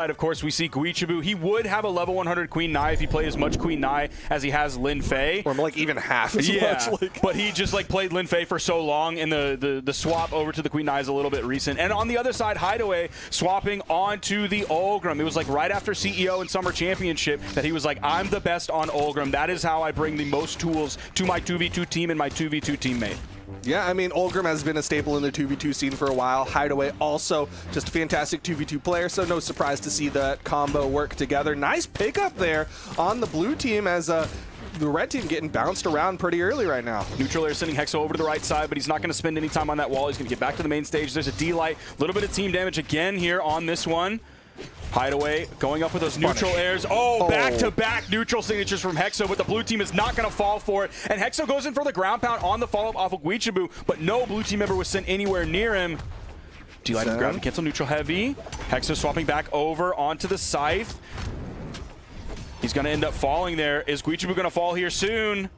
Of course, we see Guichabou. He would have a level 100 Queen Nai if he played as much Queen Nai as he has Lin Fei. Or like even half as much. Like. But he just like played Lin Fei for so long, and the swap over to the Queen Nai is a little bit recent. And on the other side, Hideaway swapping onto the Ulgrim. It was like right after CEO and Summer Championship that he was like, I'm the best on Ulgrim. That is how I bring the most tools to my 2v2 team and my 2v2 teammate. Yeah, I mean, Ulgrim has been a staple in the 2v2 scene for a while. Hideaway also just a fantastic 2v2 player, so no surprise to see that combo work together. Nice pickup there on the blue team as the red team getting bounced around pretty early right now. Neutral air sending Hexo over to the right side, but he's not going to spend any time on that wall. He's going to get back to the main stage. There's a D-Light, a little bit of team damage again here on this one. Hideaway going up with those neutral airs. Oh, back-to-back neutral signatures from Hexo, but the blue team is not going to fall for it. And Hexo goes in for the ground pound on the follow-up off of Guichabou, but no blue team member was sent anywhere near him. D-Light with ground and cancel neutral heavy. Hexo swapping back over onto the Scythe. He's going to end up falling there. Is Guichabou going to fall here soon?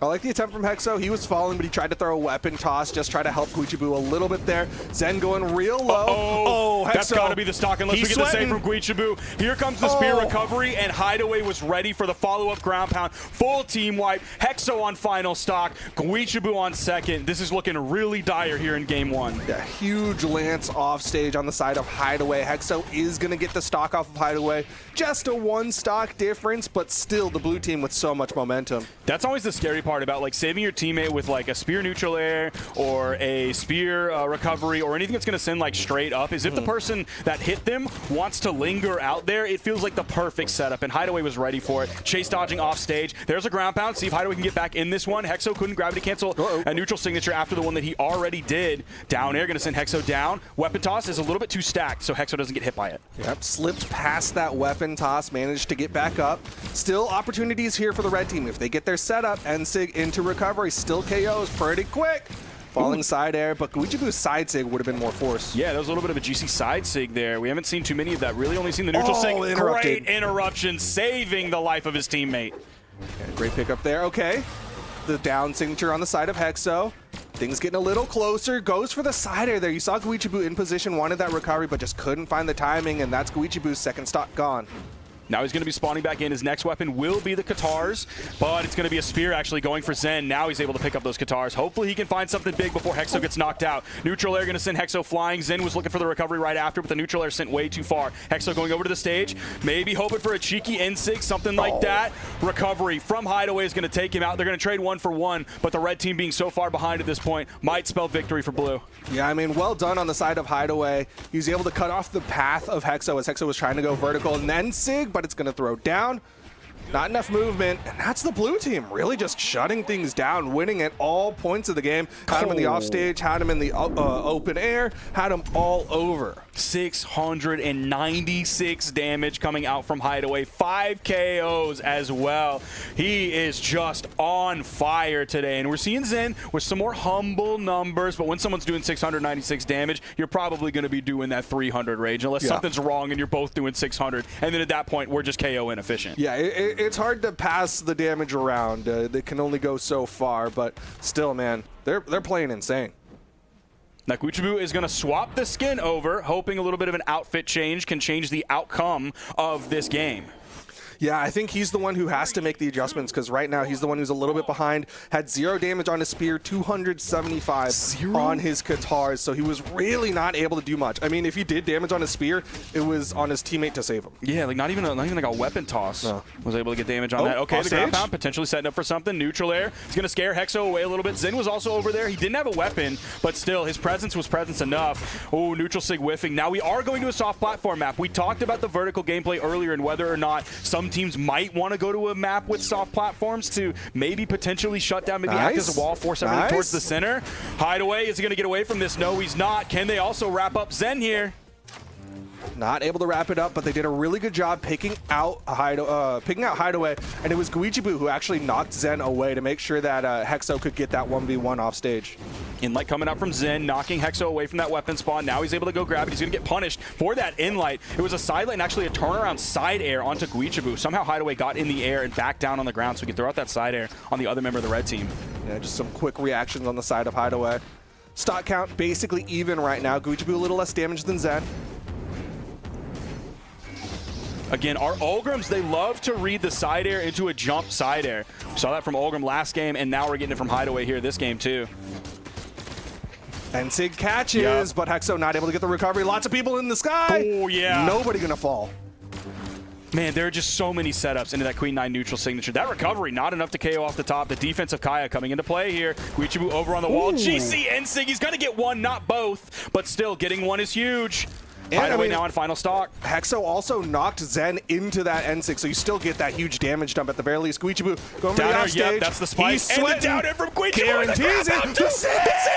I like the attempt from Hexo. He was falling, but he tried to throw a weapon toss, just try to help Guichabou a little bit there. Zen going real low. Oh, That's got to be the stock unless we get the save from Guichabou. Here comes the spear recovery, and Hideaway was ready for the follow-up ground pound. Full team wipe. Hexo on final stock. Guichabou on second. This is looking really dire here in game one. Yeah, huge lance off stage on the side of Hideaway. Hexo is going to get the stock off of Hideaway. Just a one stock difference, but still the blue team with so much momentum. That's always the scary part about like saving your teammate with like a spear neutral air or a spear recovery or anything that's going to send like straight up is if the person that hit them wants to linger out there, it feels like the perfect setup, and Hideaway was ready for it. Chase dodging off stage. There's a ground pound. See if Hideaway can get back in this one. Hexo couldn't gravity cancel a neutral signature after the one that he already did. Down air, going to send Hexo down. Weapon toss is a little bit too stacked, so Hexo doesn't get hit by it. Yep, slipped past that weapon toss, managed to get back up. Still opportunities here for the red team. If they get their setup, Sig into recovery, still KOs pretty quick. Falling side air, but Guichabou's side sig would have been more force. Yeah, there was a little bit of a juicy side sig there. We haven't seen too many of that. Really only seen the neutral sig. Great interruption, saving the life of his teammate. Okay, great pickup there. Okay, the down signature on the side of Hexo. Things getting a little closer. Goes for the side air there. You saw Guichabou in position, wanted that recovery, but just couldn't find the timing, and that's Guichabou's second stock gone. Now he's going to be spawning back in. His next weapon will be the Katars, but it's going to be a spear actually going for Zen. Now he's able to pick up those Katars. Hopefully he can find something big before Hexo gets knocked out. Neutral air going to send Hexo flying. Zen was looking for the recovery right after, but the neutral air sent way too far. Hexo going over to the stage, maybe hoping for a cheeky N6, something like that. Recovery from Hideaway is going to take him out. They're going to trade 1-for-1, but the red team being so far behind at this point might spell victory for blue. Yeah, I mean, well done on the side of Hideaway. He was able to cut off the path of Hexo as Hexo was trying to go vertical and then Sig, but it's going to throw down. Not enough movement, and that's the blue team really just shutting things down, winning at all points of the game. Had him in the offstage, had him in the open air, had him all over. 696 damage coming out from Hideaway, 5 KOs as well. He is just on fire today, and we're seeing Zen with some more humble numbers, but when someone's doing 696 damage, you're probably going to be doing that 300 rage, unless something's wrong and you're both doing 600, and then at that point, we're just KO inefficient. Yeah, it's hard to pass the damage around. They can only go so far, but still, man, they're playing insane. Now Guichabou is going to swap the skin over, hoping a little bit of an outfit change can change the outcome of this game. Yeah, I think he's the one who has to make the adjustments because right now he's the one who's a little bit behind. Had 0 damage on his spear, 275 on his Katars, so he was really not able to do much. I mean, if he did damage on his spear, it was on his teammate to save him. Yeah, like not even like a weapon toss was able to get damage on that. Okay, the ground pound potentially setting up for something. Neutral air. He's going to scare Hexo away a little bit. Zen was also over there. He didn't have a weapon, but still, his presence was presence enough. Oh, neutral sig whiffing. Now we are going to a soft platform map. We talked about the vertical gameplay earlier and whether or not some teams might want to go to a map with soft platforms to maybe potentially shut down, maybe act as a wall, force everything towards the center. Hideaway, is he going to get away from this? No, he's not. Can they also wrap up Zen here? Not able to wrap it up, but they did a really good job picking out Hideaway, and it was Guichabou who actually knocked Zen away to make sure that Hexo could get that 1v1 off stage. Inlight coming out from Zen, knocking Hexo away from that weapon spawn. Now he's able to go grab it. He's going to get punished for that Inlight. It was a side light and actually a turnaround side air onto Guichabou. Somehow Hideaway got in the air and back down on the ground so he could throw out that side air on the other member of the red team. Yeah, just some quick reactions on the side of Hideaway. Stock count basically even right now. Guichabou a little less damage than Zen. Again, our Ulgrims, they love to read the side air into a jump side air. We saw that from Ulgrim last game, and now we're getting it from Hideaway here this game too. And Sig catches, but Hexo not able to get the recovery. Lots of people in the sky. Oh, yeah. Nobody gonna fall. Man, there are just so many setups into that Queen 9 neutral signature. That recovery, not enough to KO off the top. The defense of Kaya coming into play here. Guichabou over on the wall. GC and Sig, he's gonna get one, not both, but still getting one is huge. And Hideaway now on final stock. Hexo also knocked Zen into that N6, so you still get that huge damage dump at the very least. Guichabou going for the off stage. Yep, that's the spike. He's and the down air from Guichabou. Guarantees it. The save!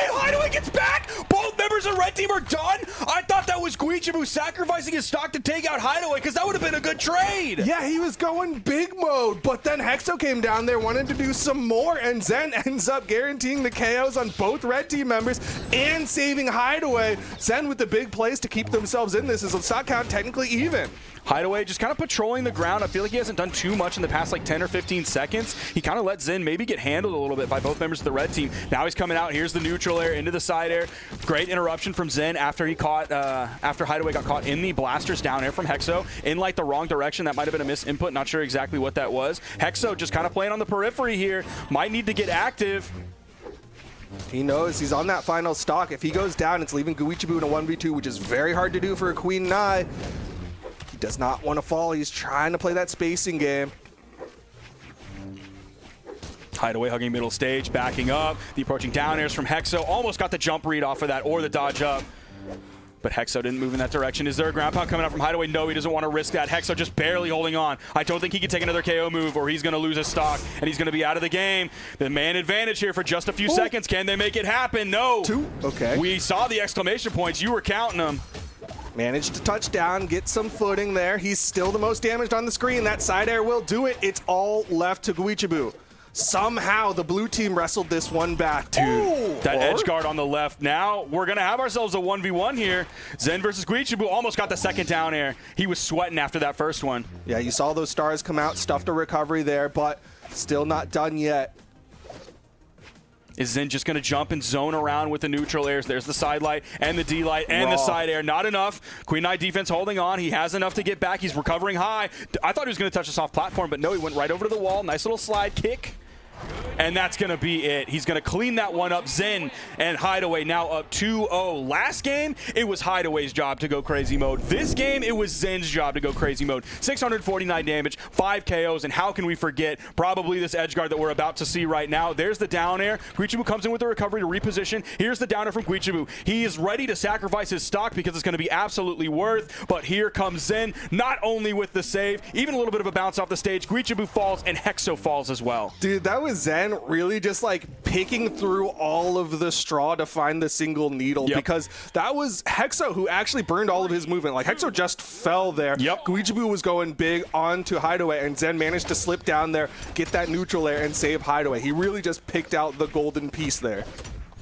Hideaway gets back. Both members of Red Team are done. I thought that was Guichabou sacrificing his stock to take out Hideaway, because that would have been a good trade. Yeah, he was going big mode, but then Hexo came down there, wanted to do some more, and Zen ends up guaranteeing the KOs on both Red Team members and saving Hideaway. Zen with the big plays to keep themselves in this. Is a stock count technically even. Hideaway just kind of patrolling the ground. I feel like he hasn't done too much in the past like 10 or 15 seconds. He kind of let Zen maybe get handled a little bit by both members of the red team. Now he's coming out. Here's the neutral air into the side air. Great interruption from Zen after he caught, after Hideaway got caught in the blasters down air from Hexo in like the wrong direction. That might have been a misinput. Not sure exactly what that was. Hexo just kind of playing on the periphery here. Might need to get active. He knows he's on that final stock. If he goes down, it's leaving Guichabou in a 1v2, which is very hard to do for a Queen Nai. He does not want to fall. He's trying to play that spacing game. Hideaway hugging middle stage, backing up. The approaching down airs from Hexo. Almost got the jump read off of that or the dodge up. But Hexo didn't move in that direction. Is there a ground pound coming out from Hideaway? No, he doesn't want to risk that. Hexo just barely holding on. I don't think he can take another KO move or he's going to lose his stock and he's going to be out of the game. The man advantage here for just a few seconds. Can they make it happen? No. Two. Okay. We saw the exclamation points. You were counting them. Managed to touch down, get some footing there. He's still the most damaged on the screen. That side air will do it. It's all left to Guichabou. Somehow the blue team wrestled this one back. Dude, that edge guard on the left. Now we're going to have ourselves a 1v1 here. Zen versus Guichabou almost got the second down air. He was sweating after that first one. Yeah, you saw those stars come out, stuffed a recovery there, but still not done yet. Is Zen just going to jump and zone around with the neutral airs? There's the side light and the D light and the side air. Not enough. Queen Nai defense holding on. He has enough to get back. He's recovering high. I thought he was going to touch a soft platform, but no, he went right over to the wall. Nice little slide kick. And that's going to be it. He's going to clean that one up. Zen and Hideaway now up 2-0. Last game, it was Hideaway's job to go crazy mode. This game, it was Zen's job to go crazy mode. 649 damage, 5 KOs, and how can we forget probably this edge guard that we're about to see right now. There's the down air. Guichabou comes in with the recovery to reposition. Here's the down air from Guichabou. He is ready to sacrifice his stock because it's going to be absolutely worth, but here comes Zen, not only with the save, even a little bit of a bounce off the stage. Guichabou falls, and Hexo falls as well. Dude, that was Zen really just like picking through all of the straw to find the single needle because that was Hexo who actually burned all of his movement. Like Hexo just fell there. Guichabou was going big onto Hideaway and Zen managed to slip down there, get that neutral air and save Hideaway. He really just picked out the golden piece there.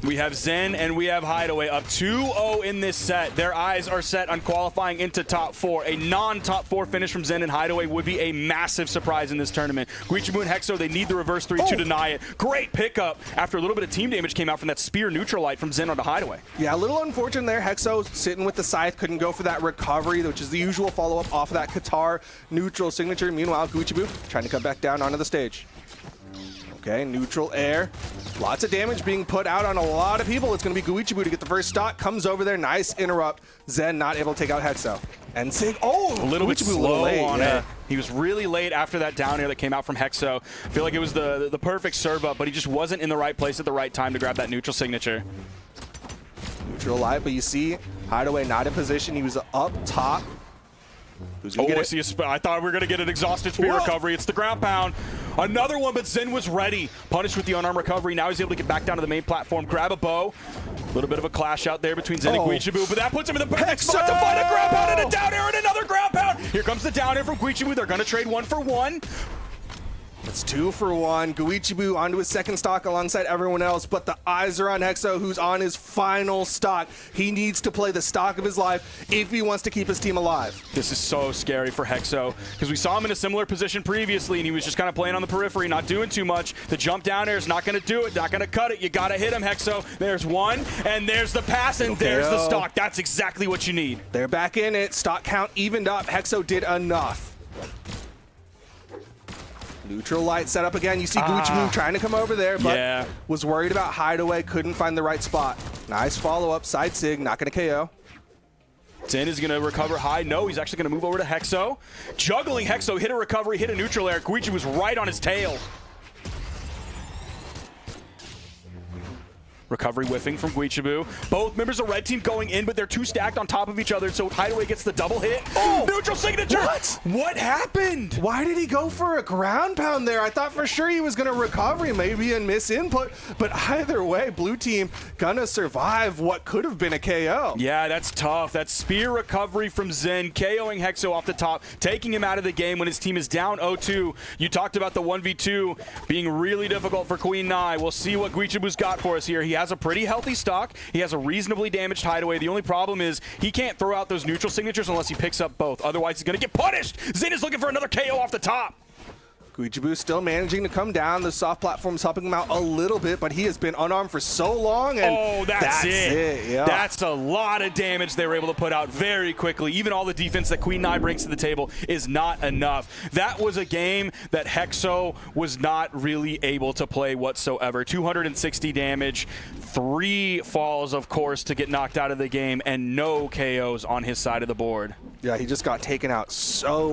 We have Zen and we have Hideaway up 2-0 in this set. Their eyes are set on qualifying into top 4. A non-top 4 finish from Zen and Hideaway would be a massive surprise in this tournament. Guichabou and Hexo, they need the reverse 3 to deny it. Great pickup after a little bit of team damage came out from that spear neutral light from Zen onto Hideaway. Yeah, a little unfortunate there. Hexo sitting with the scythe, couldn't go for that recovery, which is the usual follow-up off of that Qatar neutral signature. Meanwhile, Guichabou trying to come back down onto the stage. Okay, neutral air. Lots of damage being put out on a lot of people. It's going to be Guichabou to get the first stock. Comes over there. Nice interrupt. Zen not able to take out Hexo. And Sig, a little bit slow on it. He was really late after that down air that came out from Hexo. I feel like it was the perfect serve up, but he just wasn't in the right place at the right time to grab that neutral signature. Neutral light, but you see Hideaway not in position. He was up top. I thought we were going to get an exhausted spear recovery. It's the ground pound. Another one, but Zen was ready. Punished with the unarmed recovery. Now he's able to get back down to the main platform, grab a bow. A little bit of a clash out there between Zen and Guichabou, but that puts him in the perfect spot to find a ground pound and a down air and another ground pound. Here comes the down air from Guichabou. They're going to trade 1 for 1. It's 2 for 1. Guichabou onto his second stock alongside everyone else, but the eyes are on Hexo, who's on his final stock. He needs to play the stock of his life if he wants to keep his team alive. This is so scary for Hexo because we saw him in a similar position previously, and he was just kind of playing on the periphery, not doing too much. The jump down air is not going to do it, not going to cut it. You got to hit him, Hexo. There's one, and there's the pass, and there's the stock. That's exactly what you need. They're back in it. Stock count evened up. Hexo did enough. Neutral light set up again. You see Guichabou trying to come over there, but was worried about Hideaway, couldn't find the right spot. Nice follow-up, side sig, not going to KO. Zen is going to recover high. No, he's actually going to move over to Hexo. Juggling Hexo, hit a recovery, hit a neutral air. Guichabou was right on his tail. Recovery whiffing from Guichabou. Both members of red team going in, but they're too stacked on top of each other, so Hideaway gets the double hit. Oh! Neutral signature! What happened? Why did he go for a ground pound there? I thought for sure he was going to recover maybe and miss input, but either way, blue team gonna survive what could have been a KO. Yeah, that's tough. That spear recovery from Zen, KOing Hexo off the top, taking him out of the game when his team is down 0-2. You talked about the 1v2 being really difficult for Queen Nai. We'll see what Guichabou's got for us here. He has a pretty healthy stock. He has a reasonably damaged Hideaway. The only problem is he can't throw out those neutral signatures unless he picks up both. Otherwise, he's going to get punished. Zen is looking for another KO off the top. Guichabou still managing to come down. The soft platform's helping him out a little bit, but he has been unarmed for so long. And that's it. Yeah. That's a lot of damage they were able to put out very quickly. Even all the defense that Queen Nai brings to the table is not enough. That was a game that Hexo was not really able to play whatsoever. 260 damage, 3 falls, of course, to get knocked out of the game, and no KOs on his side of the board. Yeah, he just got taken out so